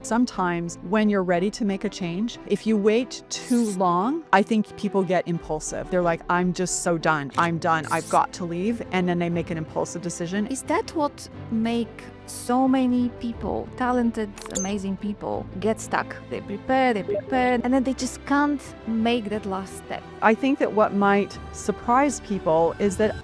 sometimes when you're ready to make a change, if you wait too long, I think people get impulsive. They're like, I'm just so done. I'm done. I've got to leave. And then they make an impulsive decision. Is that what make so many people, talented, amazing people, get stuck? They prepare, and then they just can't make that last step. I think that what might surprise people is that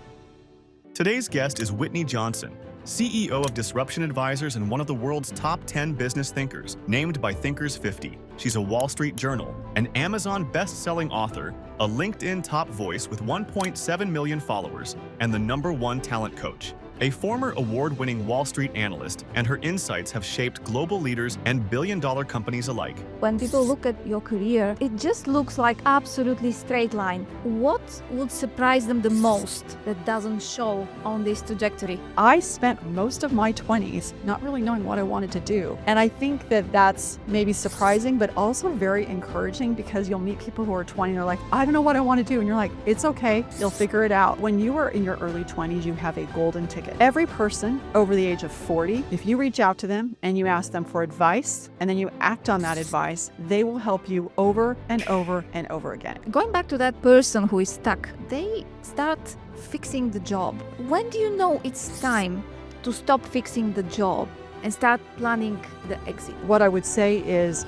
Today's guest is Whitney Johnson, CEO of Disruption Advisors and one of the world's top 10 business thinkers, named by Thinkers 50. She's a Wall Street Journal, an Amazon best-selling author, a LinkedIn top voice with 1.7 million followers, and the #1 talent coach. A former award-winning Wall Street analyst, and her insights have shaped global leaders and billion-dollar companies alike. When people look at your career, it just looks like absolutely straight line. What would surprise them the most that doesn't show on this trajectory? I spent most of my 20s not really knowing what I wanted to do. And I think that that's maybe surprising, but also very encouraging, because you'll meet people who are 20 and they're like, I don't know what I want to do. And you're like, it's okay, you'll figure it out. When you are in your early 20s, you have a golden ticket. Every person over the age of 40, if you reach out to them and you ask them for advice and then you act on that advice, they will help you over and over and over again. Going back to that person who is stuck, they start fixing the job. When do you know it's time to stop fixing the job and start planning the exit? What I would say is,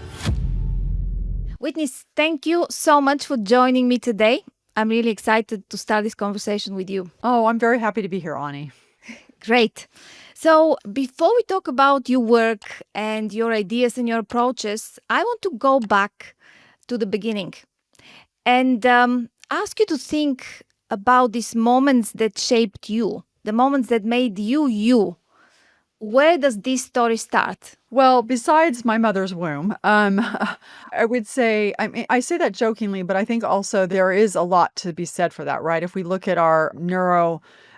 Whitney, thank you so much for joining me today. I'm really excited to start this conversation with you. oh, I'm very happy to be here, Ani. Great. So before we talk about your work and your ideas and your approaches, I want to go back to the beginning and ask you to think about these moments that shaped you, the moments that made you you. Where does this story start? Well, besides my mother's womb, I would say, I mean, I say that jokingly, but I think also there is a lot to be said for that, right? If we look at our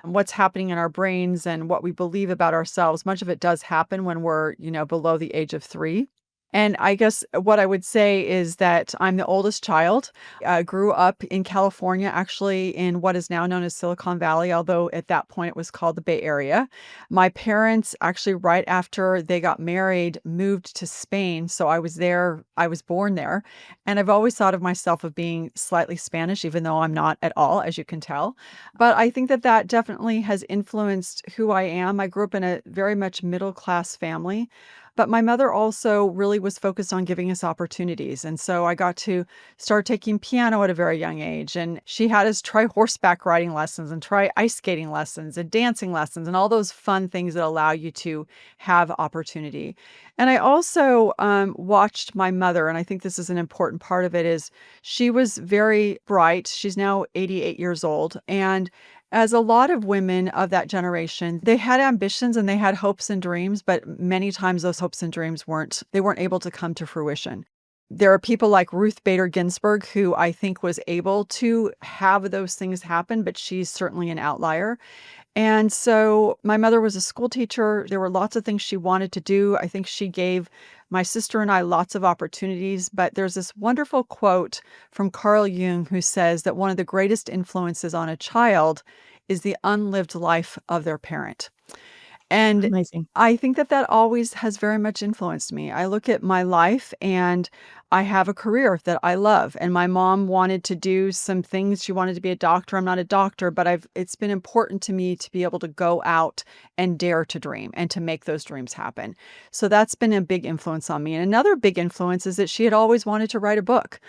what's happening in our brains and what we believe about ourselves, much of it does happen when we're, below the age of 3. And I guess what I would say is that I'm the oldest child. I grew up in California, actually in what is now known as Silicon Valley, although at that point it was called the Bay Area. My parents actually, right after they got married, moved to Spain. So I was there, I was born there. And I've always thought of myself of being slightly Spanish, even though I'm not at all, as you can tell. But I think that that definitely has influenced who I am. I grew up in a very much middle-class family. But my mother also really was focused on giving us opportunities. And so I got to start taking piano at a very young age. And she had us try horseback riding lessons and try ice skating lessons and dancing lessons and all those fun things that allow you to have opportunity. And I also watched my mother, and I think this is an important part of it, is she was very bright. She's now 88 years old. And as a lot of women of that generation, they had ambitions and they had hopes and dreams, but many times those hopes and dreams weren't able to come to fruition. There are people like Ruth Bader Ginsburg, who I think was able to have those things happen, but she's certainly an outlier. And so my mother was a school teacher. There were lots of things she wanted to do. I think she gave my sister and I lots of opportunities, but there's this wonderful quote from Carl Jung who says that one of the greatest influences on a child is the unlived life of their parent. And Amazing. I think that that always has very much influenced me. I look at my life and I have a career that I love. And my mom wanted to do some things. She wanted to be a doctor. I'm not a doctor, but it's been important to me to be able to go out and dare to dream and to make those dreams happen. So that's been a big influence on me. And another big influence is that she had always wanted to write a book.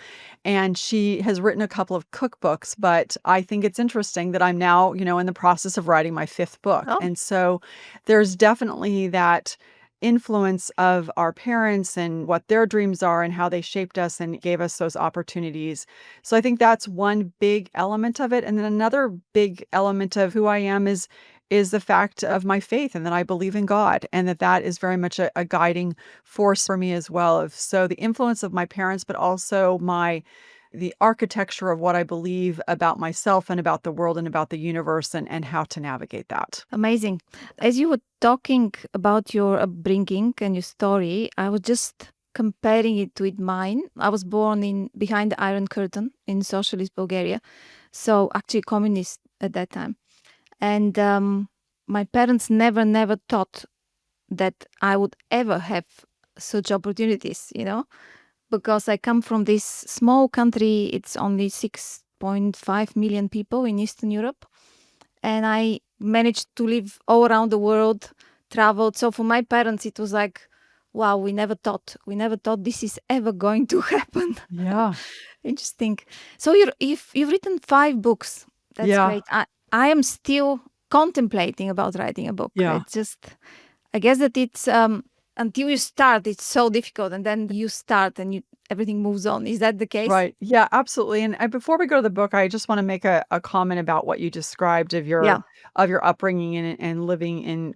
And she has written a couple of cookbooks, but I think it's interesting that I'm now, in the process of writing my 5th book. Oh. And so there's definitely that influence of our parents and what their dreams are and how they shaped us and gave us those opportunities. So I think that's one big element of it. And then another big element of who I am is the fact of my faith and that I believe in God and that is very much a guiding force for me as well. So the influence of my parents, but also the architecture of what I believe about myself and about the world and about the universe and how to navigate that. Amazing. As you were talking about your upbringing and your story, I was just comparing it with mine. I was born behind the Iron Curtain in socialist Bulgaria, so actually communist at that time. And my parents never thought that I would ever have such opportunities, because I come from this small country. It's only 6.5 million people in Eastern Europe. And I managed to live all around the world, traveled. So for my parents, it was like, wow, we never thought this is ever going to happen. Yeah. Interesting. So you've written 5 books. That's Yeah. great. I am still contemplating about writing a book. Yeah. It's just, I guess that it's until you start, it's so difficult, and then you start and everything moves on. Is that the case? Right. Yeah, absolutely. And before we go to the book, I just want to make a comment about what you described of Yeah. your upbringing and living in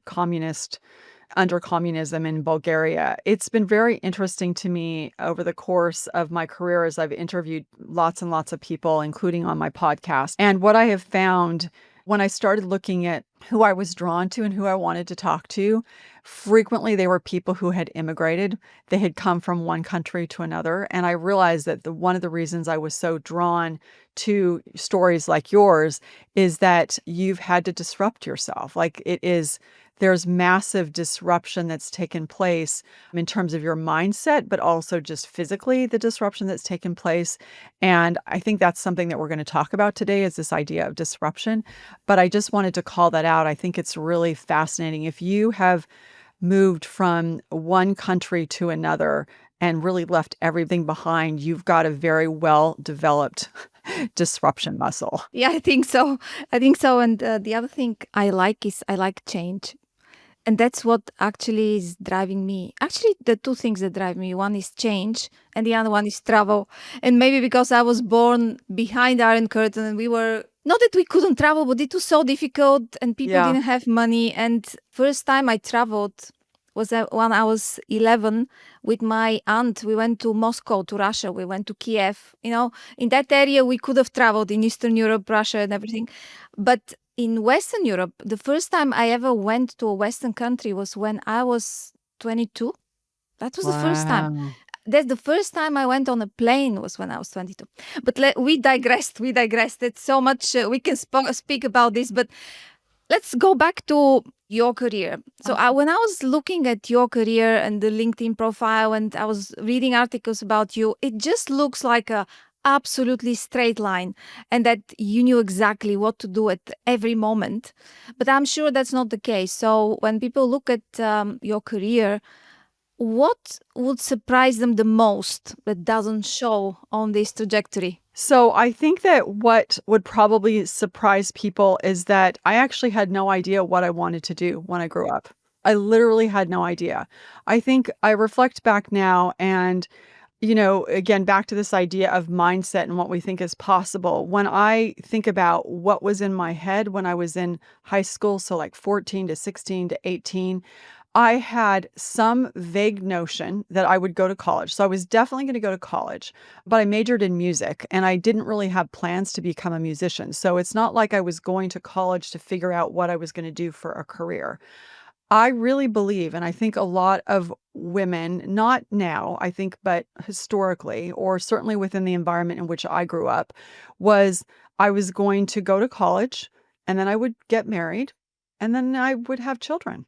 under communism in Bulgaria. It's been very interesting to me over the course of my career as I've interviewed lots and lots of people, including on my podcast. And what I have found when I started looking at who I was drawn to and who I wanted to talk to, frequently they were people who had immigrated. They had come from one country to another. And I realized that one of the reasons I was so drawn to stories like yours is that you've had to disrupt yourself. There's massive disruption that's taken place in terms of your mindset, but also just physically the disruption that's taken place. And I think that's something that we're going to talk about today is this idea of disruption. But I just wanted to call that out. I think it's really fascinating. If you have moved from one country to another and really left everything behind, you've got a very well-developed disruption muscle. Yeah, I think so. And the other thing I like is I like change. And that's what actually is driving me. Actually, the 2 things that drive me, one is change and the other one is travel. And maybe because I was born behind Iron Curtain and we were, not that we couldn't travel, but it was so difficult and people Yeah. didn't have money. And first time I traveled was when I was 11 with my aunt. We went to Moscow, to Russia. We went to Kiev. In that area, we could have traveled in Eastern Europe, Russia and everything. But in Western Europe, the first time I ever went to a Western country was when I was 22. That was the first time. Wow. That's the first time I went on a plane was when I was 22. But we digressed. It's so much we can speak about this. But let's go back to your career. So when I was looking at your career and the LinkedIn profile and I was reading articles about you, it just looks like a absolutely straight line and that you knew exactly what to do at every moment. But I'm sure that's not the case. So when people look at your career, what would surprise them the most that doesn't show on this trajectory? So I think that what would probably surprise people is that I actually had no idea what I wanted to do when I grew up. I literally had no idea. I think I reflect back now and again, back to this idea of mindset and what we think is possible. When I think about what was in my head when I was in high school, so like 14 to 16 to 18, I had some vague notion that I would go to college. So I was definitely going to go to college, but I majored in music and I didn't really have plans to become a musician. So it's not like I was going to college to figure out what I was going to do for a career. I really believe, and I think a lot of women, not now, I think, but historically, or certainly within the environment in which I grew up, was I was going to go to college and then I would get married and then I would have children.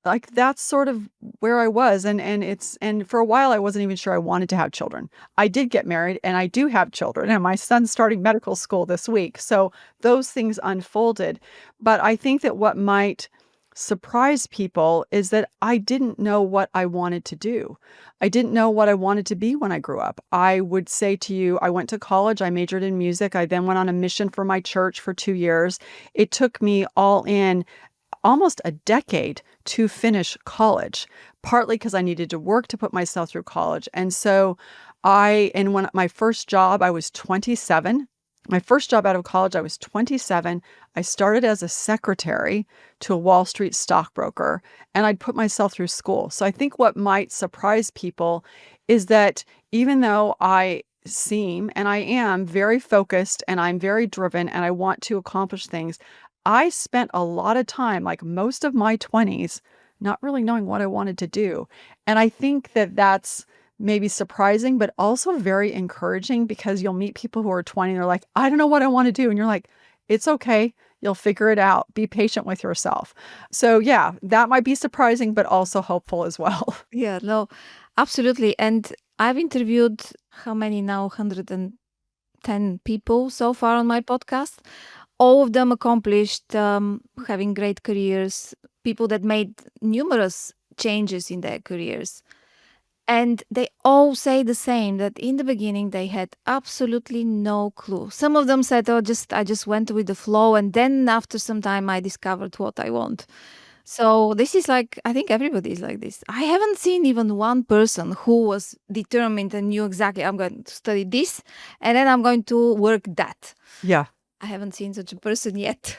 Like that's sort of where I was. And for a while I wasn't even sure I wanted to have children. I did get married and I do have children and my son's starting medical school this week. So those things unfolded. But I think that what might surprise people is that I didn't know what I wanted to do. I didn't know what I wanted to be when I grew up. I would say to you, I went to college, I majored in music. I then went on a mission for my church for 2 years. It took me all in almost a decade to finish college, partly because I needed to work to put myself through college. And so when my first job, I was 27. My first job out of college, I was 27. I started as a secretary to a Wall Street stockbroker, and I'd put myself through school. So I think what might surprise people is that even though I seem, and I am very focused and I'm very driven and I want to accomplish things, I spent a lot of time, like most of my 20s, not really knowing what I wanted to do. And I think that that's maybe surprising, but also very encouraging because you'll meet people who are 20 and they're like, I don't know what I want to do. And you're like, it's okay. You'll figure it out. Be patient with yourself. So yeah, that might be surprising, but also hopeful as well. Yeah, no, Absolutely. And I've interviewed how many now? 110 people so far on my podcast. All of them accomplished, having great careers, people that made numerous changes in their careers. And they all say the same, that in the beginning they had absolutely no clue. Some of them said, "Oh, I just went with the flow, and then after some time I discovered what I want." So this is like, I think everybody is like this. I haven't seen even one person who was determined and knew exactly, I'm going to study this and then I'm going to work that. Yeah. I haven't seen such a person yet.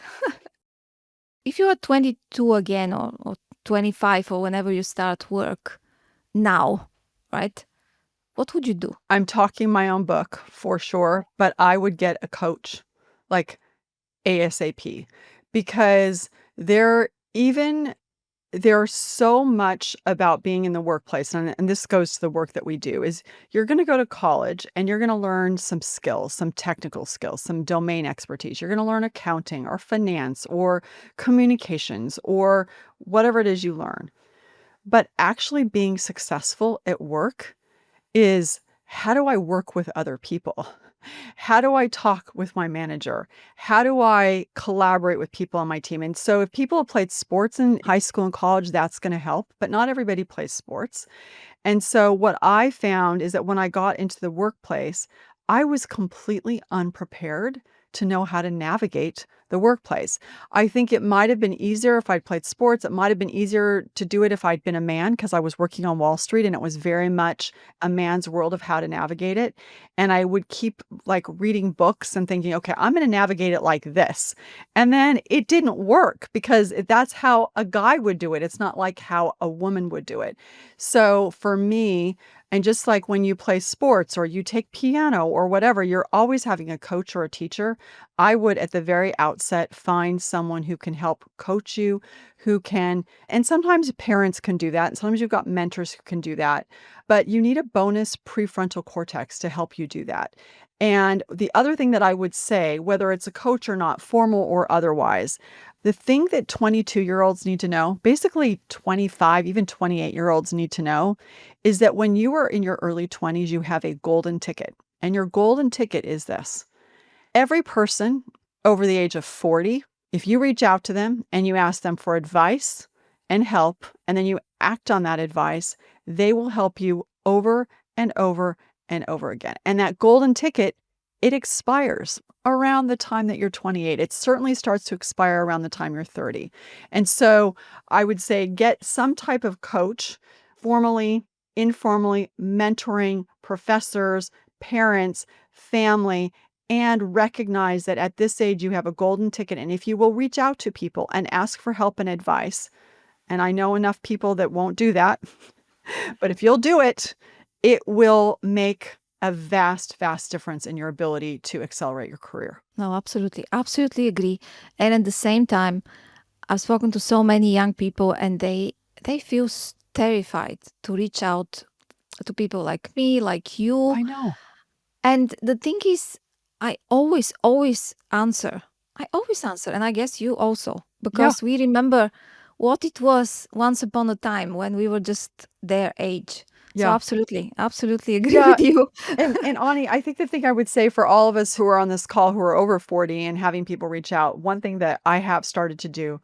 If you are 22 again, or 25, or whenever you start work now, right? What would you do? I'm talking my own book for sure, but I would get a coach like ASAP because there even there's so much about being in the workplace, and this goes to the work that we do, is you're going to go to college and you're going to learn some skills, some technical skills, some domain expertise. You're going to learn accounting or finance or communications or whatever it is you learn. But actually being successful at work is, how do I work with other people? How do I talk with my manager? How do I collaborate with people on my team? And so if people have played sports in high school and college, that's going to help, but not everybody plays sports. And so what I found is that when I got into the workplace, I was completely unprepared to know how to navigate the workplace. I think it might have been easier if I'd played sports. It might have been easier to do it if I'd been a man, because I was working on Wall Street and it was very much a man's world of how to navigate it. And I would keep like reading books and thinking, okay, I'm going to navigate it like this. And then it didn't work because that's how a guy would do it. It's not like how a woman would do it. So for me, and just like when you play sports or you take piano or whatever, you're always having a coach or a teacher. I would at the very outset find someone who can help coach you, who can, and sometimes parents can do that. And sometimes you've got mentors who can do that, but you need a bonus prefrontal cortex to help you do that. And the other thing that I would say, whether it's a coach or not, formal or otherwise, the thing that 22-year-olds need to know, basically 25, even 28-year-olds need to know, is that when you are in your early 20s, you have a golden ticket. And your golden ticket is this. Every person over the age of 40, if you reach out to them and you ask them for advice and help, and then you act on that advice, they will help you over and over and over again. And that golden ticket, it expires around the time that you're 28. It certainly starts to expire around the time you're 30. And so I would say get some type of coach, formally, informally, mentoring, professors, parents, family, and recognize that at this age you have a golden ticket. And if you will reach out to people and ask for help and advice, and I know enough people that won't do that, but if you'll do it, it will make a vast, vast difference in your ability to accelerate your career. No, absolutely. Absolutely agree. And at the same time, I've spoken to so many young people and they feel terrified to reach out to people like me, like you. I know. And the thing is, I always answer. I always answer. And I guess you also, because we remember what it was once upon a time when we were just their age. So absolutely agree with you. And Ani, I think the thing I would say for all of us who are on this call who are over 40 and having people reach out, one thing that I have started to do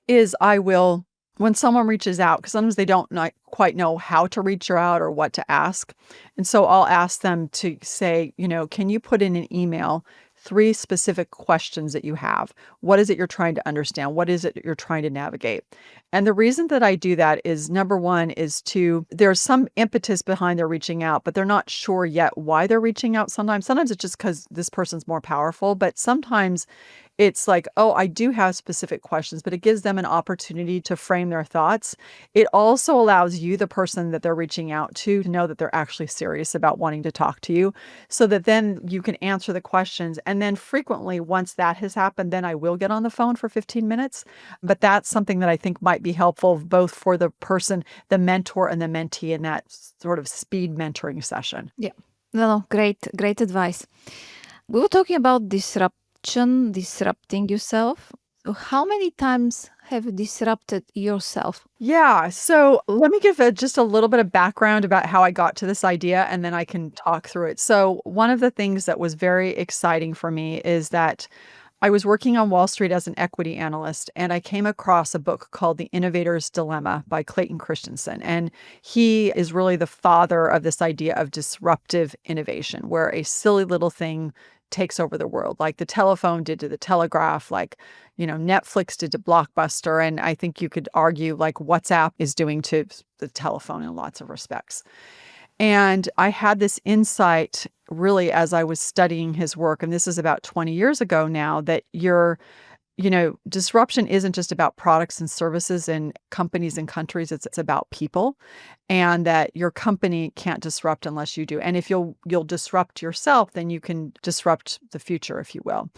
is I will, when someone reaches out, because sometimes they don't quite know how to reach out or what to ask. And so I'll ask them to say, can you put in an email 3 specific questions that you have? What is it you're trying to understand? What is it you're trying to navigate? And the reason that I do that is, number one, is there's some impetus behind their reaching out, but they're not sure yet why they're reaching out sometimes. Sometimes it's just because this person's more powerful, but sometimes it's like, oh, I do have specific questions, but it gives them an opportunity to frame their thoughts. It also allows you, the person that they're reaching out to know that they're actually serious about wanting to talk to you, so that then you can answer the questions. And then frequently, once that has happened, then I will get on the phone for 15 minutes. But that's something that I think might be helpful both for the person, the mentor, and the mentee in that sort of speed mentoring session. Yeah. No, great advice. We were talking about disrupting yourself. So how many times have you disrupted yourself? Yeah. So let me give just a little bit of background about how I got to this idea, and then I can talk through it. So, one of the things that was very exciting for me is that I was working on Wall Street as an equity analyst, and I came across a book called The Innovator's Dilemma by Clayton Christensen. And he is really the father of this idea of disruptive innovation, where a silly little thing takes over the world, like the telephone did to the telegraph, like, Netflix did to Blockbuster. And I think you could argue like WhatsApp is doing to the telephone in lots of respects. And I had this insight really as I was studying his work, and this is about 20 years ago now, that disruption isn't just about products and services and companies and countries. It's about people, and that your company can't disrupt unless you do. And if you'll disrupt yourself, then you can disrupt the future, if you will.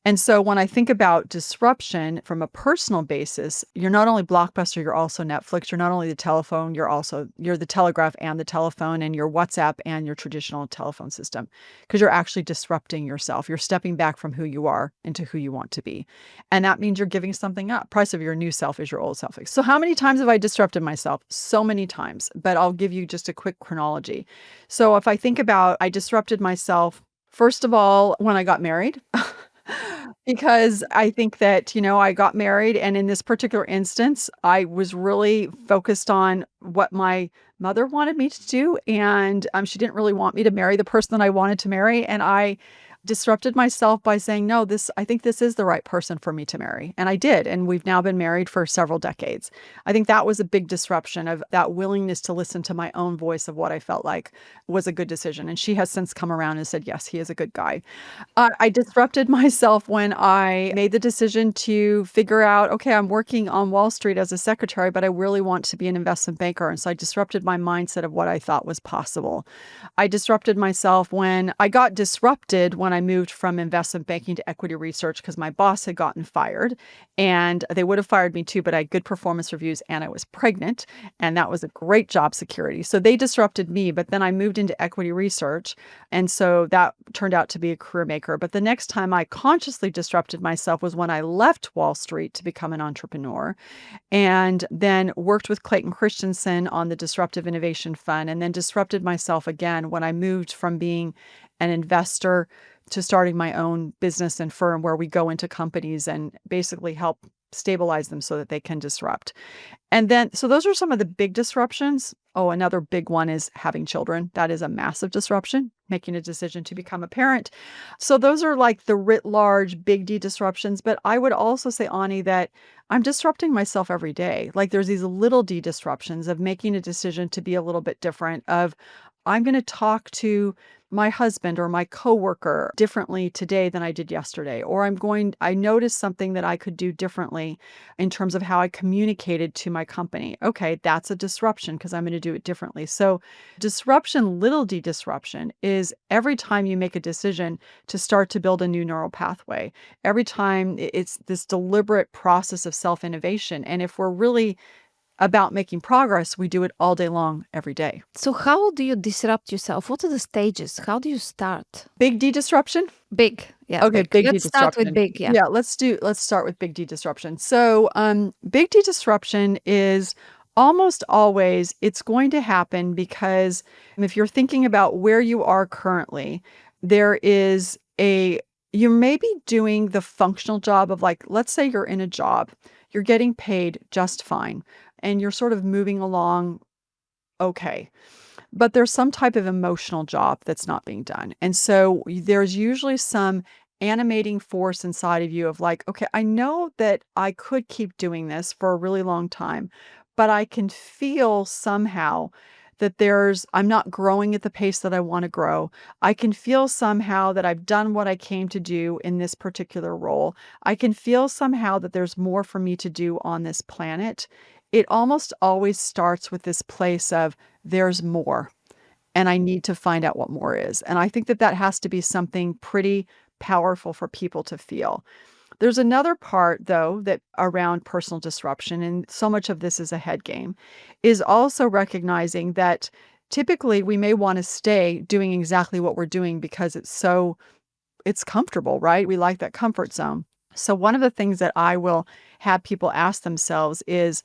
And so when I think about disruption from a personal basis, you're not only Blockbuster, you're also Netflix. You're not only the telephone, you're the telegraph and the telephone, and your WhatsApp and your traditional telephone system, because you're actually disrupting yourself. You're stepping back from who you are into who you want to be. And that means you're giving something up. Price of your new self is your old self. So how many times have I disrupted myself? So many times, but I'll give you just a quick chronology. So if I think about, I disrupted myself, first of all, when I got married. Because I think that, I got married, and in this particular instance, I was really focused on what my mother wanted me to do. And she didn't really want me to marry the person that I wanted to marry. And I disrupted myself by saying, no, I think this is the right person for me to marry. And I did. And we've now been married for several decades. I think that was a big disruption of that willingness to listen to my own voice of what I felt like was a good decision. And she has since come around and said, yes, he is a good guy. I disrupted myself when I made the decision to figure out, okay, I'm working on Wall Street as a secretary, but I really want to be an investment banker. And so I disrupted my mindset of what I thought was possible. I disrupted myself when I got disrupted when I moved from investment banking to equity research, because my boss had gotten fired, and they would have fired me too, but I had good performance reviews and I was pregnant, and that was a great job security. So they disrupted me, but then I moved into equity research. And so that turned out to be a career maker. But the next time I consciously disrupted myself was when I left Wall Street to become an entrepreneur, and then worked with Clayton Christensen on the Disruptive Innovation Fund, and then disrupted myself again when I moved from being an investor to starting my own business and firm, where we go into companies and basically help stabilize them so that they can disrupt. And then, so those are some of the big disruptions. Oh, another big one is having children. That is a massive disruption, making a decision to become a parent. So those are like the writ large big D disruptions. But I would also say, Ani, that I'm disrupting myself every day. Like there's these little D disruptions of making a decision to be a little bit different, of I'm going to talk to my husband or my coworker differently today than I did yesterday. Or I noticed something that I could do differently in terms of how I communicated to my company. Okay, that's a disruption because I'm going to do it differently. So disruption, little d disruption, is every time you make a decision to start to build a new neural pathway. Every time it's this deliberate process of self-innovation. And if we're really about making progress, we do it all day long, every day. So how do you disrupt yourself? What are the stages? How do you start? Big D disruption? Big. Yeah. Okay, big D Let's start disruption. with big. Yeah. Yeah, let's start with big D disruption. So big D disruption is almost always, it's going to happen because if you're thinking about where you are currently, you may be doing the functional job of, like, let's say you're in a job, you're getting paid just fine, and you're sort of moving along okay. But there's some type of emotional job that's not being done. And so there's usually some animating force inside of you of like, okay, I know that I could keep doing this for a really long time, but I can feel somehow that I'm not growing at the pace that I want to grow. I can feel somehow that I've done what I came to do in this particular role. I can feel somehow that there's more for me to do on this planet. It almost always starts with this place of there's more, and I need to find out what more is. And I think that has to be something pretty powerful for people to feel. There's another part, though, that around personal disruption, and so much of this is a head game, is also recognizing that typically we may want to stay doing exactly what we're doing because it's comfortable, right? We like that comfort zone. So one of the things that I will have people ask themselves is,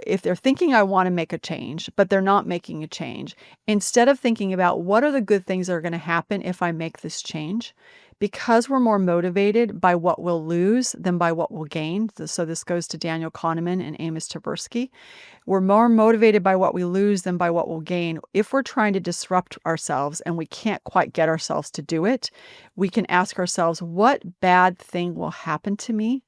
if they're thinking I want to make a change, but they're not making a change, instead of thinking about what are the good things that are going to happen if I make this change, because we're more motivated by what we'll lose than by what we'll gain. So this goes to Daniel Kahneman and Amos Tversky. We're more motivated by what we lose than by what we'll gain. If we're trying to disrupt ourselves and we can't quite get ourselves to do it, we can ask ourselves, what bad thing will happen to me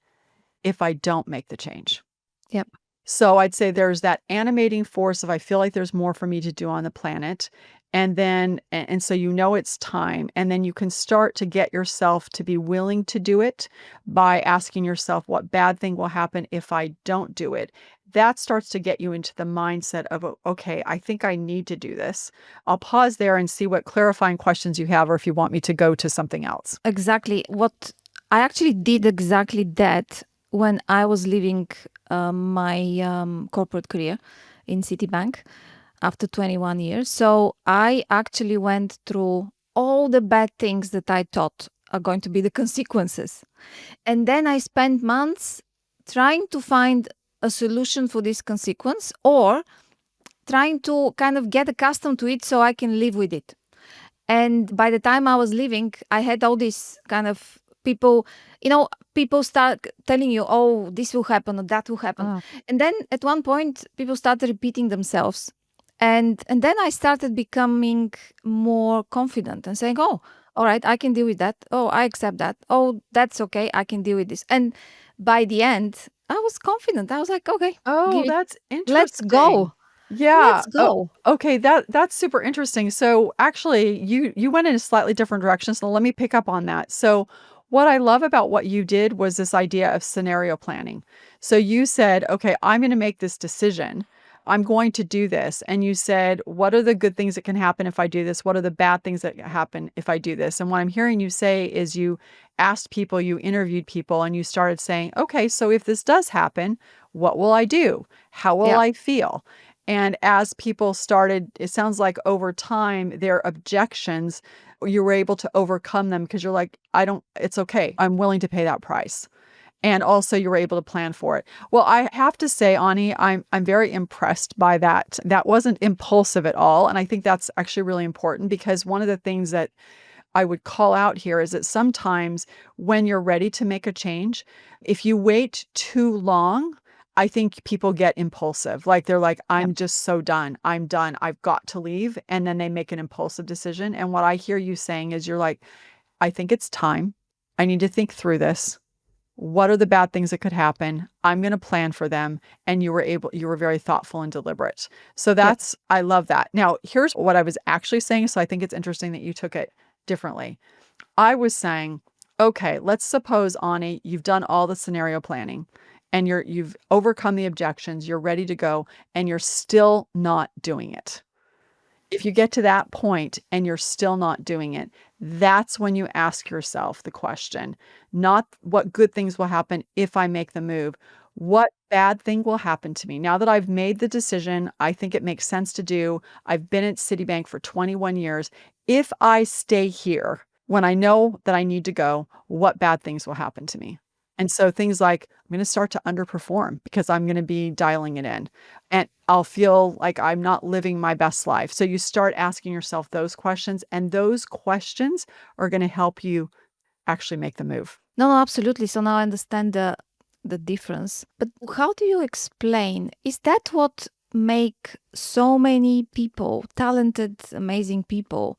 if I don't make the change? Yep. So I'd say there's that animating force of I feel like there's more for me to do on the planet. And then, and so it's time. And then you can start to get yourself to be willing to do it by asking yourself, what bad thing will happen if I don't do it? That starts to get you into the mindset of, okay, I think I need to do this. I'll pause there and see what clarifying questions you have, or if you want me to go to something else. Exactly. What I actually did exactly that when I was leaving my corporate career in Citibank after 21 years. So I actually went through all the bad things that I thought are going to be the consequences. And then I spent months trying to find a solution for this consequence, or trying to kind of get accustomed to it so I can live with it. And by the time I was leaving, I had all these kind of people, people start telling you, oh, this will happen or that will happen. Oh. And then at one point, people started repeating themselves. And then I started becoming more confident and saying, oh, all right, I can deal with that. Oh, I accept that. Oh, that's okay. I can deal with this. And by the end, I was confident. I was like, okay, Oh, give it, that's let's interesting. go. Yeah. Let's go. Okay. That's super interesting. So actually, you went in a slightly different direction. So let me pick up on that. So what I love about what you did was this idea of scenario planning. So you said, okay, I'm going to make this decision. I'm going to do this. And you said, what are the good things that can happen if I do this? What are the bad things that happen if I do this? And what I'm hearing you say is you asked people, you interviewed people, and you started saying, okay, so if this does happen, what will I do? How will Yeah. I feel? And as people started, it sounds like over time, their objections, you were able to overcome them because you're like, it's okay. I'm willing to pay that price. And also you were able to plan for it. Well, I have to say, Ani, I'm very impressed by that. That wasn't impulsive at all. And I think that's actually really important, because one of the things that I would call out here is that sometimes when you're ready to make a change, if you wait too long, I think people get impulsive. Like they're like, Yeah. I'm just so done. I'm done. I've got to leave. And then they make an impulsive decision. And what I hear you saying is you're like, I think it's time. I need to think through this. What are the bad things that could happen? I'm going to plan for them. And you were very thoughtful and deliberate. So I love that. Now, here's what I was actually saying. So I think it's interesting that you took it differently. I was saying, okay, let's suppose, Ani, you've done all the scenario planning and you've overcome the objections, you're ready to go, and you're still not doing it. If you get to that point and you're still not doing it, that's when you ask yourself the question, not what good things will happen if I make the move. What bad thing will happen to me? Now that I've made the decision, I think it makes sense to do. I've been at Citibank for 21 years. If I stay here when I know that I need to go, what bad things will happen to me? And so things like, I'm going to start to underperform because I'm going to be dialing it in, and I'll feel like I'm not living my best life. So you start asking yourself those questions, and those questions are going to help you actually make the move. No, absolutely. So now I understand the difference. But how do you explain? Is that what make so many people, talented, amazing people,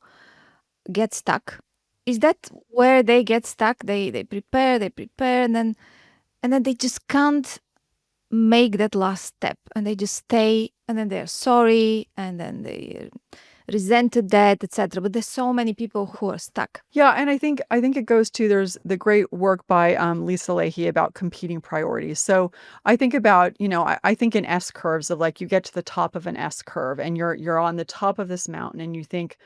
get stuck? Is that where they get stuck? They prepare, and then they just can't make that last step, and they just stay, and then they're sorry, and then they resented that, etc. But there's so many people who are stuck. Yeah, and I think it goes to, there's the great work by Lisa Leahy about competing priorities. So I think about, I think in S curves of, like, you get to the top of an S curve and you're on the top of this mountain and you think,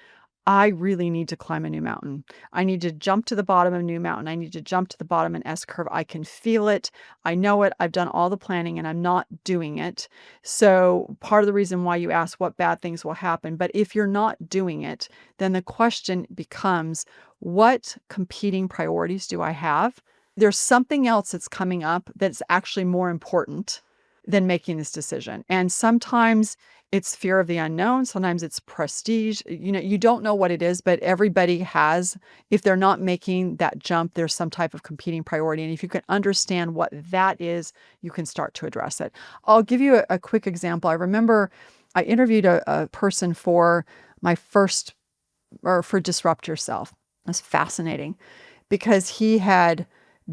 I really need to climb a new mountain. I need to jump to the bottom of a new mountain. I need to jump to the bottom of an S curve. I can feel it. I know it. I've done all the planning and I'm not doing it. So part of the reason why you ask what bad things will happen. But if you're not doing it, then the question becomes, what competing priorities do I have there's something else that's coming up that's actually more important than making this decision. And sometimes it's fear of the unknown. Sometimes it's prestige. You don't know what it is, but everybody has, if they're not making that jump, there's some type of competing priority. And if you can understand what that is, you can start to address it. I'll give you a quick example. I remember I interviewed a person for my first, or for Disrupt Yourself. It was fascinating because he had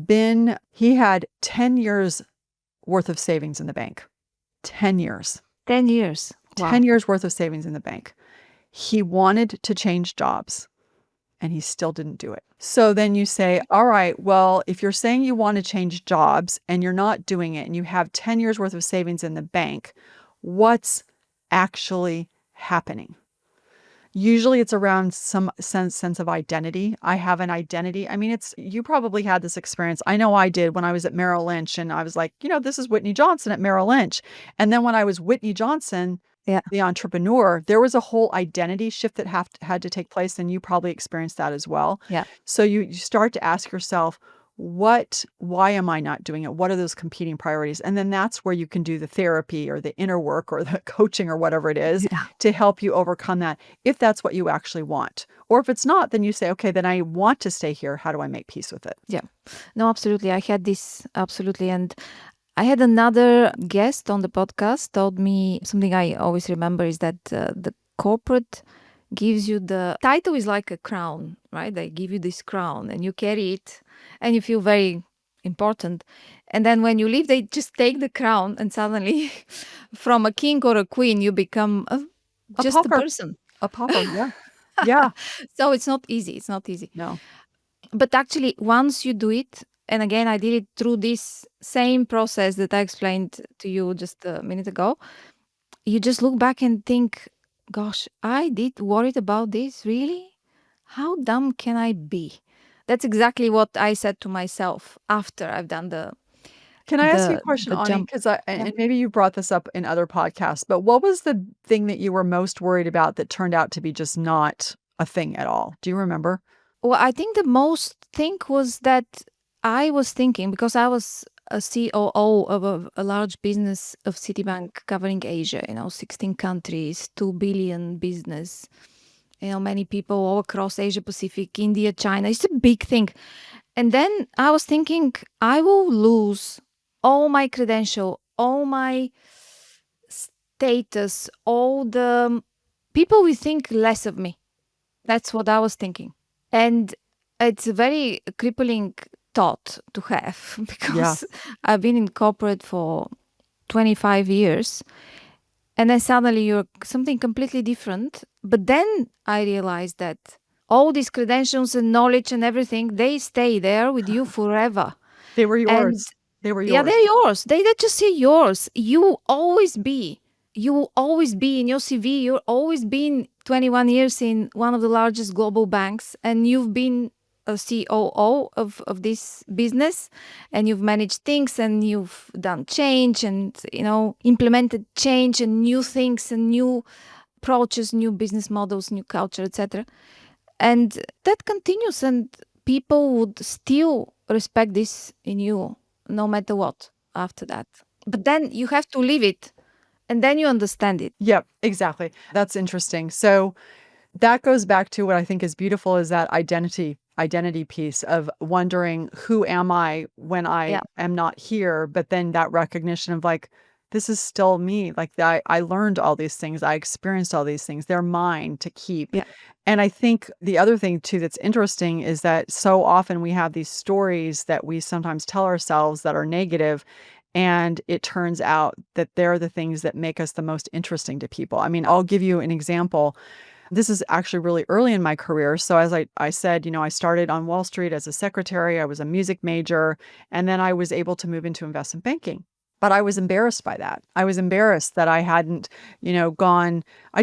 10 years worth of savings in the bank. 10 years. 10 years. Wow. 10 years worth of savings in the bank. He wanted to change jobs and he still didn't do it. So then you say, all right, well, if you're saying you want to change jobs and you're not doing it and you have 10 years worth of savings in the bank, what's actually happening? Usually it's around some sense of identity. I have an identity. I mean, you probably had this experience. I know I did when I was at Merrill Lynch and I was like, this is Whitney Johnson at Merrill Lynch. And then when I was Whitney Johnson, Yeah. the entrepreneur, there was a whole identity shift that had to take place. And you probably experienced that as well. Yeah. So you start to ask yourself, why am I not doing it? What are those competing priorities? And then that's where you can do the therapy or the inner work or the coaching or whatever it is Yeah. to help you overcome that, if that's what you actually want. Or if it's not, then you say, okay, then I want to stay here. How do I make peace with it? Yeah. No, absolutely. I had this, absolutely. And I had another guest on the podcast told me something I always remember is that the corporate gives you the title is like a crown, right? They give you this crown and you carry it and you feel very important. And then when you leave, they just take the crown and suddenly from a king or a queen, you become just a pauper. person. A pauper, yeah. Yeah. So it's not easy. It's not easy. No. But actually, once you do it, and again, I did it through this same process that I explained to you just a minute ago, you just look back and think, gosh, I did worried about this, really? How dumb can I be? That's exactly what I said to myself after I've done Can I ask you a question, the Ani? jump. Because Yeah. and maybe you brought this up in other podcasts, but what was the thing that you were most worried about that turned out to be just not a thing at all? Do you remember? Well, I think the most thing was that I was thinking, because I was a COO of a large business of Citibank covering Asia, 16 countries, 2 billion business, many people all across Asia Pacific, India, China. It's a big thing. And then I was thinking, I will lose all my credential, all my status, all the people will think less of me. That's what I was thinking. And it's a very crippling thought to have because I've been in corporate for 25 years and then suddenly you're something completely different. But then I realized that all these credentials and knowledge and everything, they stay there with you forever. They were And yours. They were yours. yeah, they're yours. They just say yours. You will always be in your CV. You've always been 21 years in one of the largest global banks, and you've been a COO of this business, and you've managed things, and you've done change, and implemented change and new things and new approaches, new business models, new culture, etc. And that continues, and people would still respect this in you, no matter what after that. But then you have to live it. And then you understand it. Yep, exactly. That's interesting. So that goes back to what I think is beautiful is that identity piece of wondering, who am I when I am not here? But then that recognition of like, this is still me. Like I learned all these things. I experienced all these things. They're mine to keep. Yeah. And I think the other thing too that's interesting is that so often we have these stories that we sometimes tell ourselves that are negative. And it turns out that they're the things that make us the most interesting to people. I mean, I'll give you an example. This is actually really early in my career. So as I said, I started on Wall Street as a secretary. I was a music major. And then I was able to move into investment banking. But I was embarrassed by that. I was embarrassed that I hadn't, I'd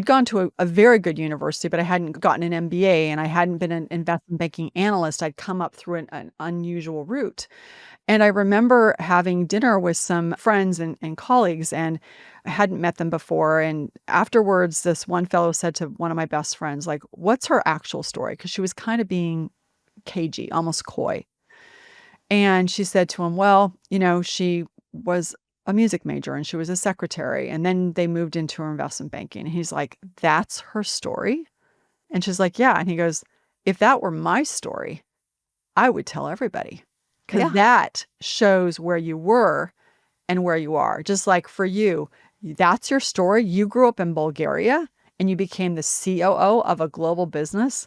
gone to a very good university, but I hadn't gotten an MBA and I hadn't been an investment banking analyst. I'd come up through an unusual route. And I remember having dinner with some friends and colleagues, and I hadn't met them before. And afterwards, this one fellow said to one of my best friends, like, what's her actual story? Because she was kind of being cagey, almost coy. And she said to him, well, she was a music major and she was a secretary. And then they moved into investment banking. And he's like, that's her story? And she's like, yeah. And he goes, if that were my story, I would tell everybody, because Yeah. that shows where you were and where you are. Just like for you, that's your story. You grew up in Bulgaria and you became the COO of a global business.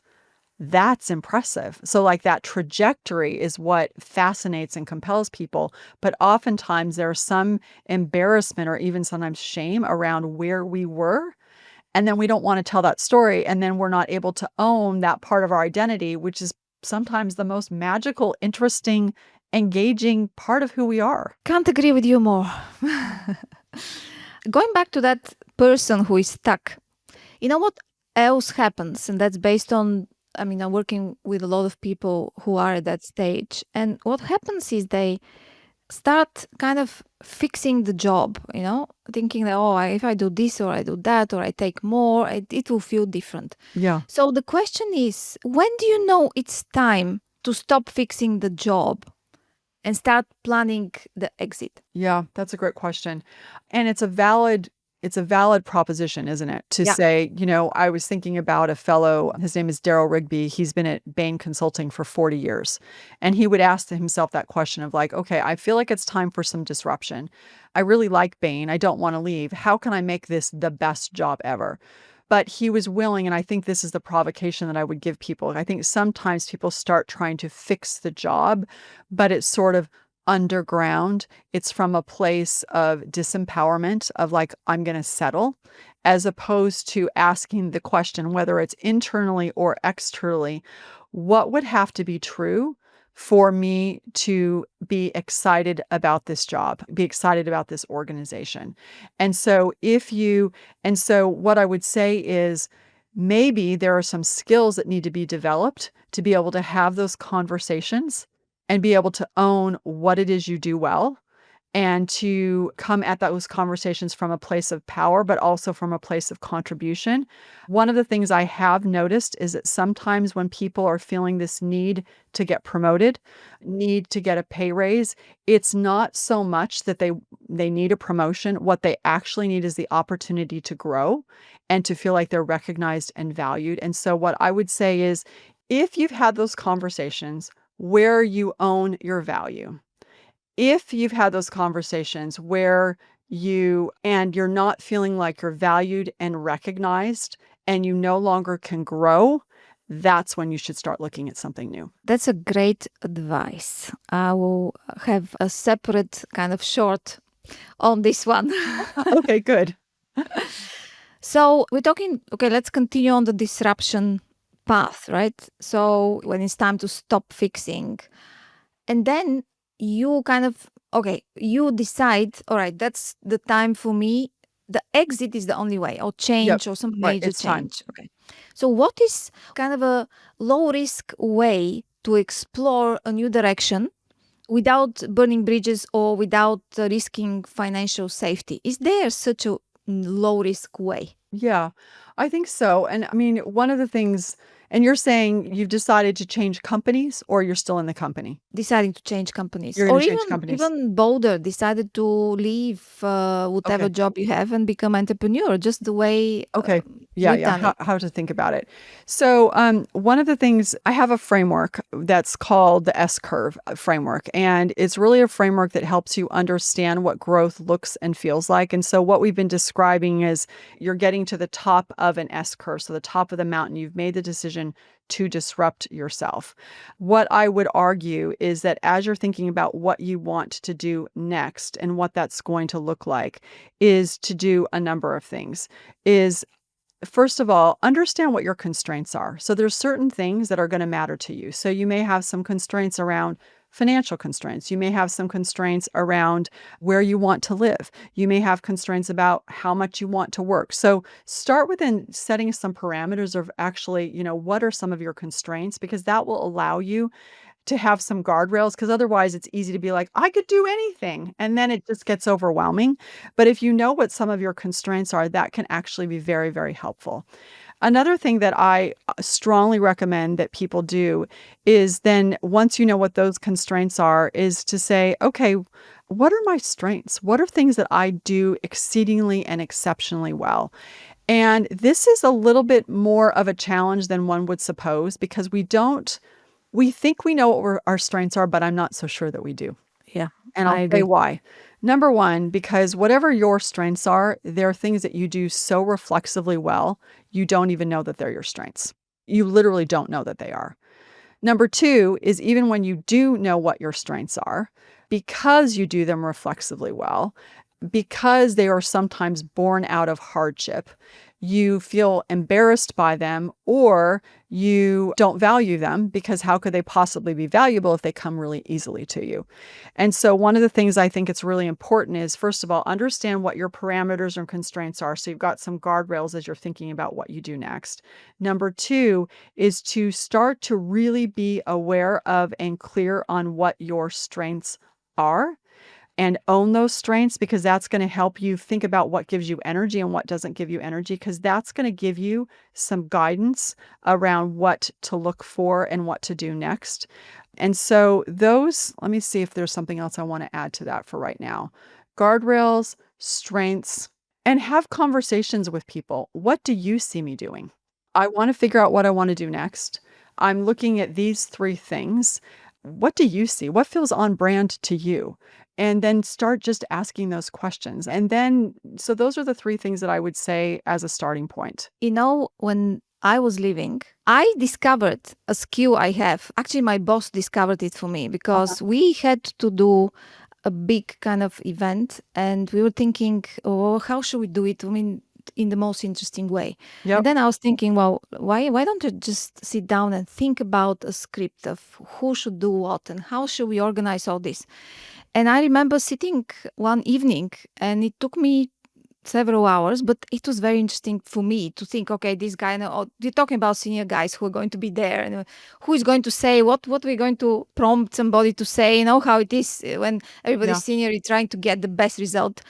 That's impressive. So like that trajectory is what fascinates and compels people. But oftentimes there's some embarrassment or even sometimes shame around where we were. And then we don't want to tell that story. And then we're not able to own that part of our identity, which is sometimes the most magical, interesting, engaging part of who we are. Can't agree with you more. Going back to that person who is stuck, you know what else happens? And that's based on, I'm working with a lot of people who are at that stage. And what happens is they start kind of fixing the job, thinking that, if I do this or I do that or I take more, it will feel different. Yeah. So the question is, when do you know it's time to stop fixing the job and start planning the exit? Yeah, that's a great question. And it's a valid proposition, isn't it? To Yeah. say, I was thinking about a fellow, his name is Daryl Rigby. He's been at Bain Consulting for 40 years. And he would ask himself that question of like, okay, I feel like it's time for some disruption. I really like Bain. I don't want to leave. How can I make this the best job ever? But he was willing, and I think this is the provocation that I would give people. I think sometimes people start trying to fix the job, but it's sort of underground. It's from a place of disempowerment of like, I'm going to settle, as opposed to asking the question, whether it's internally or externally, what would have to be true for me to be excited about this job, be excited about this organization. And so what I would say is maybe there are some skills that need to be developed to be able to have those conversations and be able to own what it is you do well and to come at those conversations from a place of power, but also from a place of contribution. One of the things I have noticed is that sometimes when people are feeling this need to get promoted, need to get a pay raise, it's not so much that they need a promotion. What they actually need is the opportunity to grow and to feel like they're recognized and valued. And so what I would say is, if you've had those conversations where you own your value, if you've had those conversations where you're not feeling like you're valued and recognized and you no longer can grow, that's when you should start looking at something new. That's a great advice. I will have a separate kind of short on this one. Okay, good. So we're talking, okay, let's continue on the disruption path, right? So when it's time to stop fixing, and then you kind of, you decide, all right, that's the time for me. The exit is the only way, or change, or some Right, major it's time. change. Okay. So what is kind of a low risk way to explore a new direction without burning bridges or without risking financial safety? Is there such a low risk way? Yeah, I think so. And I mean, one of the things, and you're saying you've decided to change companies or you're still in the company? Deciding to change companies, You're or going to change companies. even bolder, decided to leave whatever Okay. job you have and become entrepreneur, just the way Okay. we've done it. How to think about it. So one of the things, I have a framework that's called the S-curve framework. And it's really a framework that helps you understand what growth looks and feels like. And so what we've been describing is you're getting to the top of an S-curve. So the top of the mountain, you've made the decision to disrupt yourself. What I would argue is that as you're thinking about what you want to do next and what that's going to look like, is to do a number of things. First of all, understand what your constraints are. So there's certain things that are going to matter to you. So you may have some constraints around financial constraints. You may have some constraints around where you want to live. You may have constraints about how much you want to work. So start within setting some parameters of actually, what are some of your constraints, because that will allow you to have some guardrails, because otherwise it's easy to be like, I could do anything. And then it just gets overwhelming. But if you know what some of your constraints are, that can actually be very, very helpful. Another thing that I strongly recommend that people do is then once you know what those constraints are, is to say, okay, what are my strengths? What are things that I do exceedingly and exceptionally well? And this is a little bit more of a challenge than one would suppose because we think we know what our strengths are, but I'm not so sure that we do. Yeah, And I I'll say agree. why. Number one, because whatever your strengths are, there are things that you do so reflexively well, you don't even know that they're your strengths. You literally don't know that they are. Number two is even when you do know what your strengths are, because you do them reflexively well, because they are sometimes born out of hardship, you feel embarrassed by them or you don't value them because how could they possibly be valuable if they come really easily to you? And so, one of the things I think it's really important is, first of all, understand what your parameters and constraints are. So, you've got some guardrails as you're thinking about what you do next. Number two is to start to really be aware of and clear on what your strengths are and own those strengths because that's going to help you think about what gives you energy and what doesn't give you energy because that's going to give you some guidance around what to look for and what to do next. And so let me see if there's something else I want to add to that for right now. Guardrails, strengths, and have conversations with people. What do you see me doing? I want to figure out what I want to do next. I'm looking at these three things. What do you see? What feels on brand to you? And then start just asking those questions. And then, so those are the three things that I would say as a starting point. When I was leaving, I discovered a skill I have. Actually, my boss discovered it for me because we had to do a big kind of event and we were thinking, oh, how should we do it? I mean, in the most interesting way. Yep. And then I was thinking, well, why don't you just sit down and think about a script of who should do what and how should we organize all this? And I remember sitting one evening and it took me several hours, but it was very interesting for me to think, okay, this guy, you're talking about senior guys who are going to be there and who is going to say what we're going to prompt somebody to say, how it is when everybody's senior is trying to get the best result.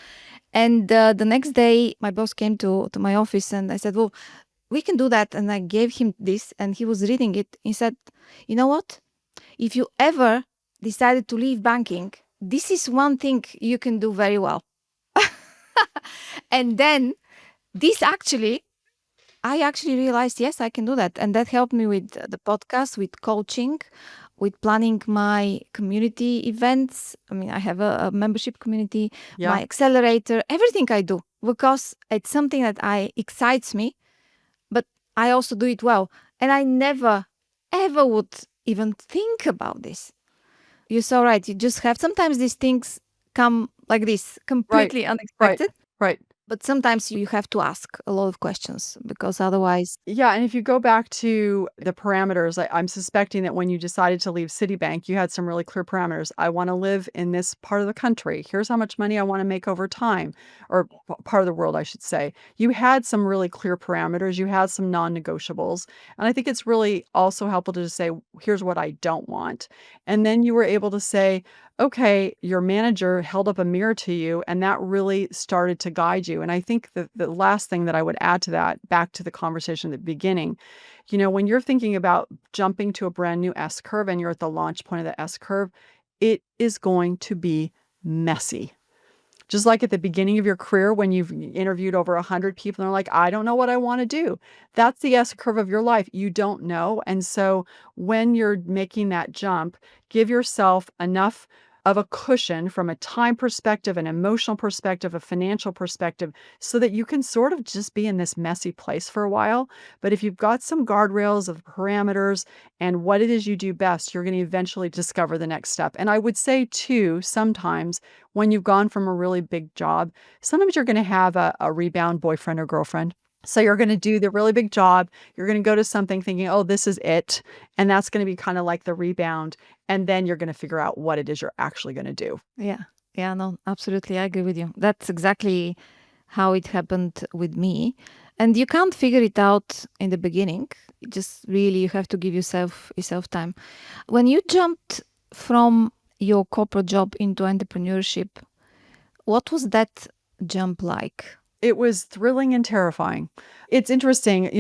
And the next day, my boss came to my office and I said, well, we can do that. And I gave him this and he was reading it. He said, you know what? If you ever decided to leave banking, this is one thing you can do very well. And then I actually realized, yes, I can do that. And that helped me with the podcast, with coaching, with planning my community events. I mean, I have a membership community, my accelerator, everything I do, because it's something that excites me, but I also do it well. And I never, ever would even think about this. You're so right. You just have, sometimes these things come like this, completely unexpected. Right. But sometimes you have to ask a lot of questions because otherwise... Yeah. And if you go back to the parameters, I'm suspecting that when you decided to leave Citibank, you had some really clear parameters. I want to live in this part of the country. Here's how much money I want to make over time, or part of the world, I should say. You had some really clear parameters. You had some non-negotiables. And I think it's really also helpful to just say, here's what I don't want. And then you were able to say, okay, your manager held up a mirror to you and that really started to guide you. And I think the last thing that I would add to that, back to the conversation at the beginning, when you're thinking about jumping to a brand new S curve and you're at the launch point of the S curve, it is going to be messy. Just like at the beginning of your career when you've interviewed over 100 people and they're like, I don't know what I want to do. That's the S curve of your life. You don't know. And so when you're making that jump, give yourself enough of a cushion from a time perspective, an emotional perspective, a financial perspective, so that you can sort of just be in this messy place for a while. But if you've got some guardrails of parameters and what it is you do best, you're going to eventually discover the next step. And I would say too, sometimes when you've gone from a really big job, sometimes you're going to have a rebound boyfriend or girlfriend. So you're going to do the really big job. You're going to go to something thinking, oh, this is it. And that's going to be kind of like the rebound. And then you're going to figure out what it is you're actually going to do. Yeah. Yeah, no, absolutely. I agree with you. That's exactly how it happened with me. And you can't figure it out in the beginning. Just really, you have to give yourself time. When you jumped from your corporate job into entrepreneurship, what was that jump like? It was thrilling and terrifying. It's interesting,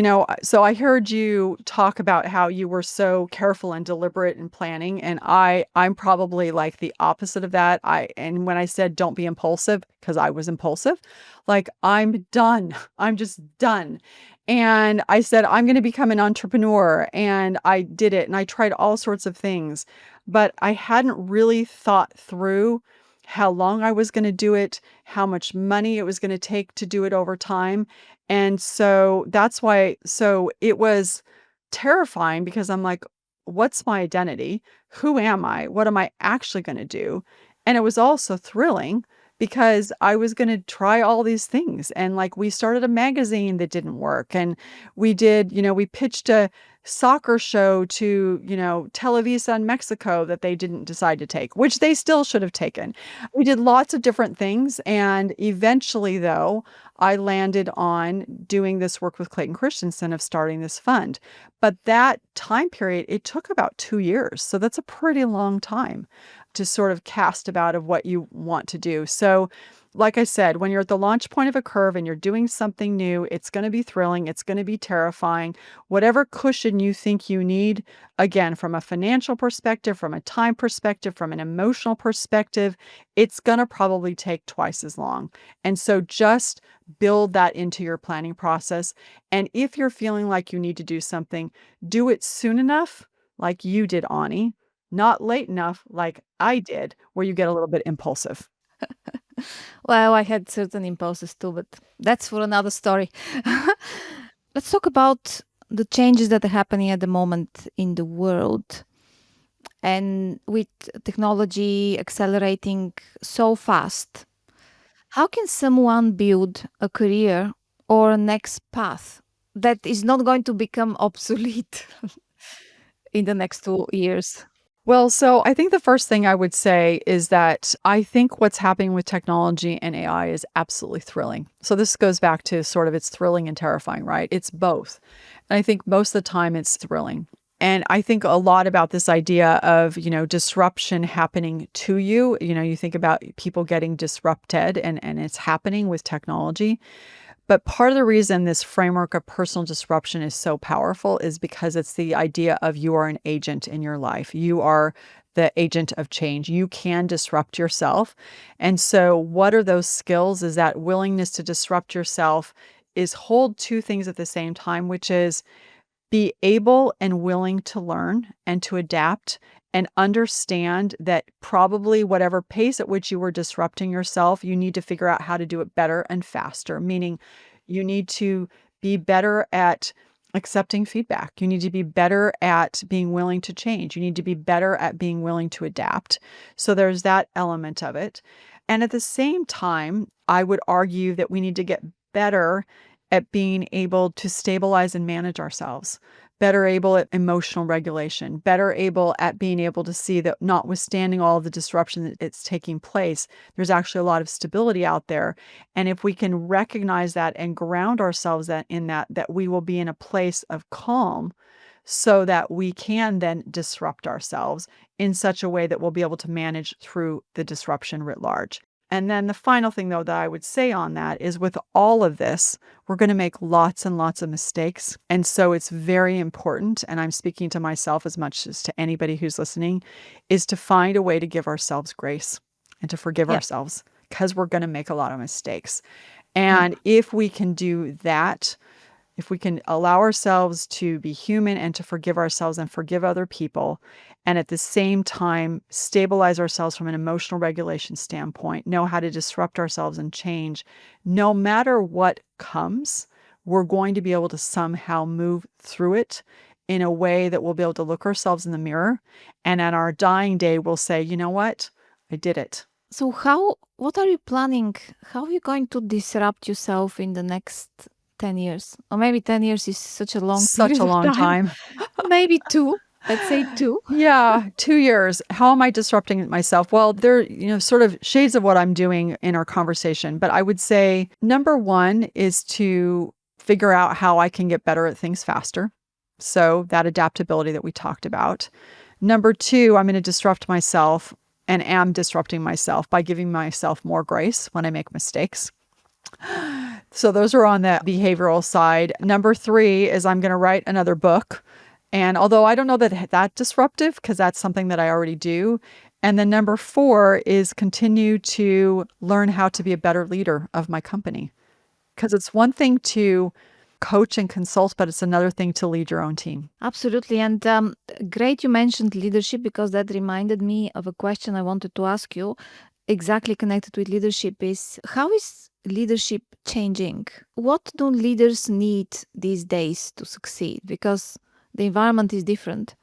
so I heard you talk about how you were so careful and deliberate in planning, and I'm probably like the opposite of that. And when I said don't be impulsive, because I was impulsive, like I'm done. I'm just done. And I said I'm going to become an entrepreneur, and I did it, and I tried all sorts of things, but I hadn't really thought through how long I was going to do it, how much money it was going to take to do it over time. And so that's why, so it was terrifying because I'm like, what's my identity? Who am I? What am I actually going to do? And it was also thrilling because I was going to try all these things. And like we started a magazine that didn't work. And we pitched a soccer show to, Televisa in Mexico that they didn't decide to take, which they still should have taken. We did lots of different things. And eventually, though, I landed on doing this work with Clayton Christensen of starting this fund. But that time period, it took about 2 years. So that's a pretty long time to sort of cast about of what you want to do. So like I said, when you're at the launch point of a curve and you're doing something new, it's going to be thrilling. It's going to be terrifying. Whatever cushion you think you need, again, from a financial perspective, from a time perspective, from an emotional perspective, it's going to probably take twice as long. And so just build that into your planning process. And if you're feeling like you need to do something, do it soon enough, like you did, Ani, not late enough, like I did, where you get a little bit impulsive. Well, I had certain impulses too, but that's for another story. Let's talk about the changes that are happening at the moment in the world. And with technology accelerating so fast, how can someone build a career or a next path that is not going to become obsolete in the next 2 years? Well, so I think the first thing I would say is that I think what's happening with technology and AI is absolutely thrilling. So this goes back to sort of it's thrilling and terrifying, right? It's both. And I think most of the time it's thrilling. And I think a lot about this idea of, disruption happening to you. You think about people getting disrupted and it's happening with technology. But part of the reason this framework of personal disruption is so powerful is because it's the idea of you are an agent in your life. You are the agent of change. You can disrupt yourself. And so what are those skills? Is that willingness to disrupt yourself is hold two things at the same time, which is be able and willing to learn and to adapt and understand that probably whatever pace at which you were disrupting yourself, you need to figure out how to do it better and faster, meaning you need to be better at accepting feedback. You need to be better at being willing to change. You need to be better at being willing to adapt. So there's that element of it. And at the same time, I would argue that we need to get better at being able to stabilize and manage ourselves, better able at emotional regulation, better able at being able to see that notwithstanding all of the disruption that it's taking place, there's actually a lot of stability out there. And if we can recognize that and ground ourselves in that we will be in a place of calm so that we can then disrupt ourselves in such a way that we'll be able to manage through the disruption writ large. And then the final thing, though, that I would say on that is with all of this, we're going to make lots and lots of mistakes. And so it's very important, and I'm speaking to myself as much as to anybody who's listening, is to find a way to give ourselves grace and to forgive ourselves because we're going to make a lot of mistakes. And if we can do that, if we can allow ourselves to be human and to forgive ourselves and forgive other people, and at the same time stabilize ourselves from an emotional regulation standpoint, know how to disrupt ourselves and change, no matter what comes, we're going to be able to somehow move through it in a way that we'll be able to look ourselves in the mirror. And on our dying day, we'll say, you know what? I did it. So what are you planning? How are you going to disrupt yourself in the next 10 years? Or maybe 10 years is such a long Such a period of long time. Maybe two. Let's say two. Yeah, 2 years. How am I disrupting myself? Well, there, sort of shades of what I'm doing in our conversation. But I would say number one is to figure out how I can get better at things faster. So that adaptability that we talked about. Number two, I'm going to disrupt myself and am disrupting myself by giving myself more grace when I make mistakes. So those are on the behavioral side. Number 3 is I'm going to write another book. And although I don't know that that's disruptive because that's something that I already do. And then number 4 is continue to learn how to be a better leader of my company. Because it's one thing to coach and consult, but it's another thing to lead your own team. Absolutely. And great you mentioned leadership, because that reminded me of a question I wanted to ask you, exactly connected with leadership, is how is leadership changing? What do leaders need these days to succeed? Because the environment is different.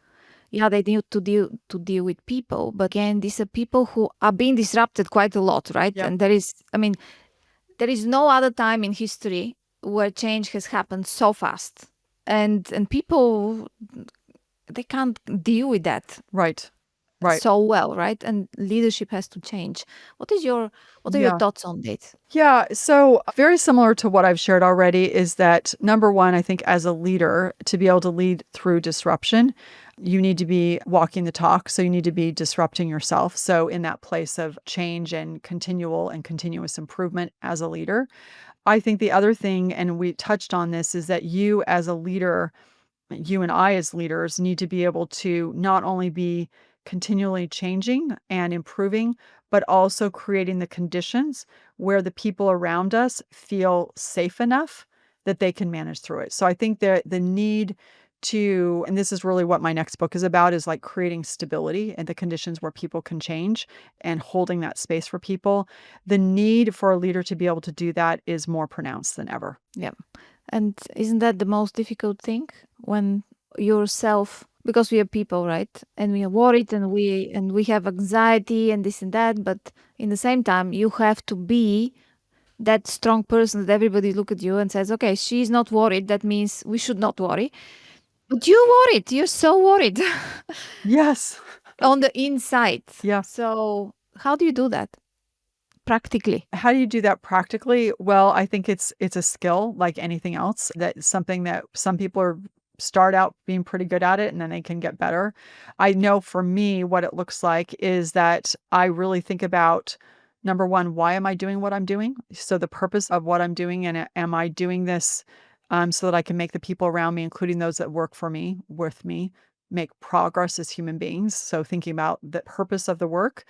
Yeah, they need to deal with people, but again, these are people who are being disrupted quite a lot, right? Yep. And there is no other time in history where change has happened so fast, and people, they can't deal with that Right. so well, right? And leadership has to change. What are your Yeah. thoughts on that? Yeah. So, very similar to what I've shared already is that number 1, I think as a leader, to be able to lead through disruption, you need to be walking the talk. So, you need to be disrupting yourself. So, in that place of change and continuous improvement as a leader. I think the other thing, and we touched on this, is that you as a leader, you and I as leaders need to be able to not only be continually changing and improving, but also creating the conditions where the people around us feel safe enough that they can manage through it. So I think that the need to, and this is really what my next book is about, is like creating stability and the conditions where people can change and holding that space for people. The need for a leader to be able to do that is more pronounced than ever. Yeah. And isn't that the most difficult thing, when yourself, because we are people, right? And we are worried, and we have anxiety and this and that, but in the same time you have to be that strong person that everybody look at you and says, okay, she's not worried, that means we should not worry. But you're worried. You're so worried Yes. on the inside. Yeah. So how do you do that practically? How do you do that practically? Well, I think it's a skill like anything else. That's something that some people start out being pretty good at it and then they can get better. I know for me what it looks like is that I really think about number 1, why am I doing what I'm doing? So the purpose of what I'm doing, and am I doing this so that I can make the people around me, including those that work for me, with me, make progress as human beings. So thinking about the purpose of the work,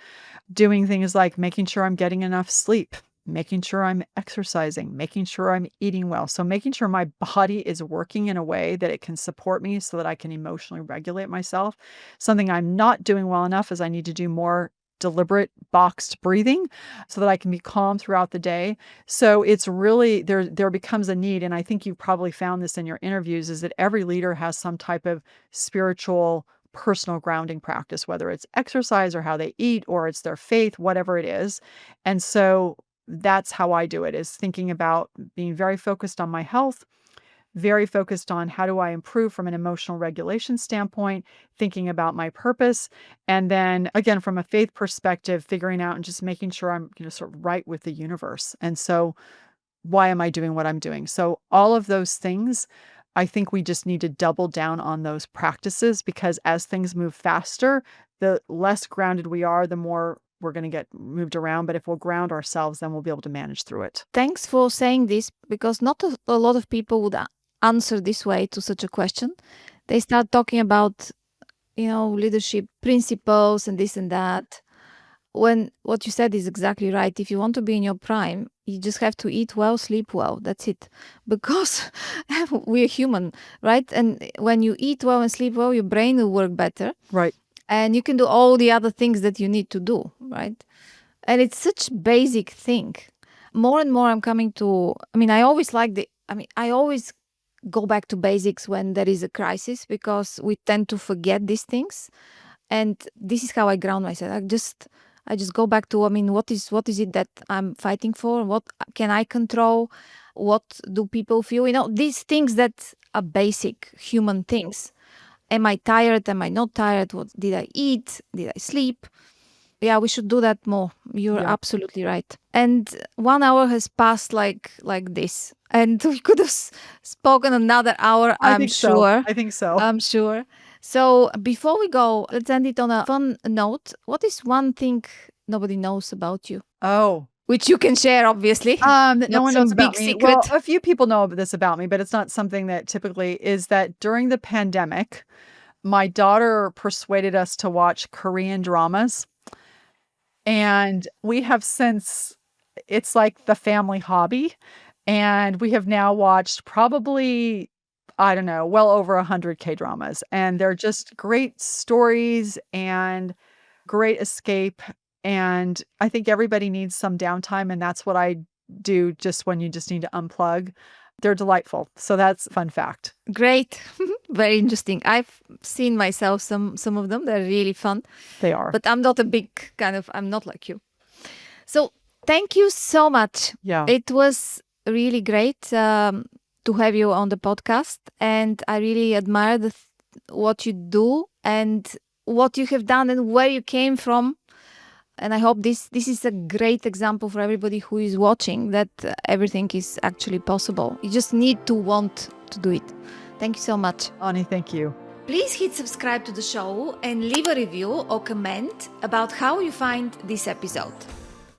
doing things like making sure I'm getting enough sleep, making sure I'm exercising, making sure I'm eating well. So making sure my body is working in a way that it can support me so that I can emotionally regulate myself. Something I'm not doing well enough is I need to do more deliberate boxed breathing so that I can be calm throughout the day. So it's really there becomes a need, and I think you probably found this in your interviews, is that every leader has some type of spiritual personal grounding practice, whether it's exercise or how they eat or it's their faith, whatever it is. And so that's how I do it, is thinking about being very focused on my health, very focused on how do I improve from an emotional regulation standpoint, thinking about my purpose. And then again, from a faith perspective, figuring out and just making sure I'm, sort of right with the universe. And so why am I doing what I'm doing? So all of those things, I think we just need to double down on those practices, because as things move faster, the less grounded we are, the more we're going to get moved around. But if we'll ground ourselves, then we'll be able to manage through it. Thanks for saying this, because not a lot of people would answer this way to such a question. They start talking about, leadership principles and this and that. When what you said is exactly right. If you want to be in your prime, you just have to eat well, sleep well. That's it. Because we're human, right? And when you eat well and sleep well, your brain will work better. Right. And you can do all the other things that you need to do, right? And it's such a basic thing. More and more I'm coming to, I always go back to basics when there is a crisis, because we tend to forget these things. And this is how I ground myself. I just go back to, what is it that I'm fighting for? What can I control? What do people feel? These things that are basic human things. Am I tired? Am I not tired? What did I eat? Did I sleep? Yeah, we should do that more. You're absolutely right. And 1 hour has passed like this. And we could have spoken another hour, I'm sure. I think so. I'm sure. So before we go, let's end it on a fun note. What is one thing nobody knows about you? Oh, which you can share, obviously. That no Not one some knows about big me. secret. Well, a few people know this about me, but it's not something that typically is that during the pandemic, my daughter persuaded us to watch Korean dramas. And we have since, it's like the family hobby. And we have now watched probably, I don't know, well over 100 K-dramas. And they're just great stories and great escape. And I think everybody needs some downtime. And that's what I do just when you just need to unplug. They're delightful. So that's a fun fact. Great. Very interesting. I've seen myself some of them. They're really fun. They are. But I'm not a big I'm not like you. So thank you so much. Yeah. It was really great to have you on the podcast. And I really admire what you do and what you have done and where you came from. And I hope this is a great example for everybody who is watching that everything is actually possible. You just need to want to do it. Thank you so much. Ani, thank you. Please hit subscribe to the show and leave a review or comment about how you find this episode.